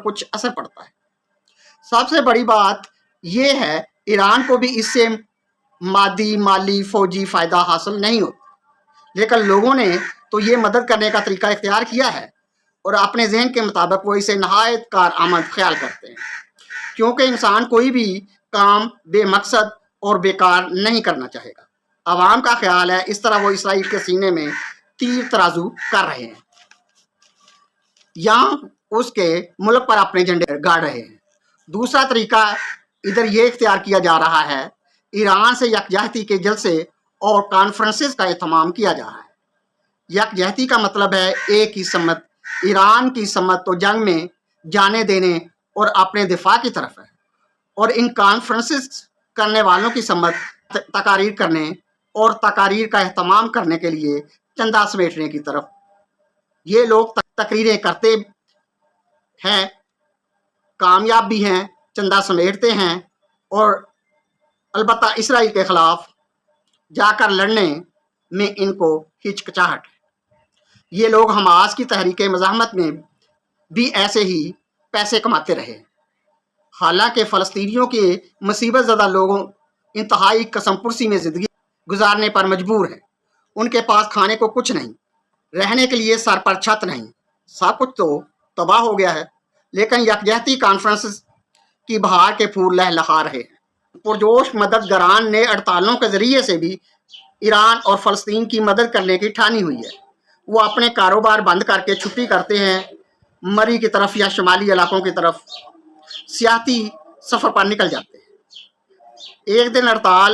کچھ اثر پڑتا ہے۔ سب سے بڑی بات یہ ہے ایران کو بھی اس سے مادی، مالی، فوجی فائدہ حاصل نہیں ہوتا، لیکن لوگوں نے تو یہ مدد کرنے کا طریقہ اختیار کیا ہے اور اپنے ذہن کے مطابق وہ اسے نہایت کارآمد خیال کرتے ہیں، کیونکہ انسان کوئی بھی کام بے مقصد اور بیکار نہیں کرنا چاہے گا۔ عوام کا خیال ہے اس طرح وہ اسرائیل کے سینے میں تیر ترازو کر رہے ہیں یا اس کے ملک پر اپنے جھنڈے گاڑ رہے ہیں۔ دوسرا طریقہ ادھر یہ اختیار کیا جا رہا ہے، ایران سے یکجہتی کے جلسے اور کانفرنسز کا اہتمام کیا جا رہا ہے۔ یکجہتی کا مطلب ہے ایک ہی سمت، ایران کی سمت تو جنگ میں جانے دینے اور اپنے دفاع کی طرف ہے، اور ان کانفرنسز کرنے والوں کی سمت تقاریر کرنے اور تقاریر کا اہتمام کرنے کے لیے چندہ سمیٹنے کی طرف۔ یہ لوگ تقریریں کرتے ہیں، کامیاب بھی ہیں، چندہ سمیٹتے ہیں، اور البتہ اسرائیل کے خلاف جا کر لڑنے میں ان کو ہچکچاہٹ ہے۔ یہ لوگ حماس کی تحریک مزاحمت میں بھی ایسے ہی پیسے کماتے رہے، حالانکہ فلسطینیوں کے مصیبت زدہ لوگوں انتہائی قسم پرسی میں زندگی گزارنے پر مجبور ہیں۔ ان کے پاس کھانے کو کچھ نہیں، رہنے کے لیے سر پر چھت نہیں، سب کچھ تو تباہ ہو گیا ہے، لیکن یکجہتی کانفرنس کی بہار کے پھول لہلہا رہے ہیں۔ پرجوش مددگاران نے ہڑتالوں کے ذریعے سے بھی ایران اور فلسطین کی مدد کرنے کی ٹھانی ہوئی ہے۔ وہ اپنے کاروبار بند کر کے چھٹی کرتے ہیں، مری کی طرف یا شمالی علاقوں کی طرف سیاحتی سفر پر نکل جاتے ہیں۔ ایک دن ہڑتال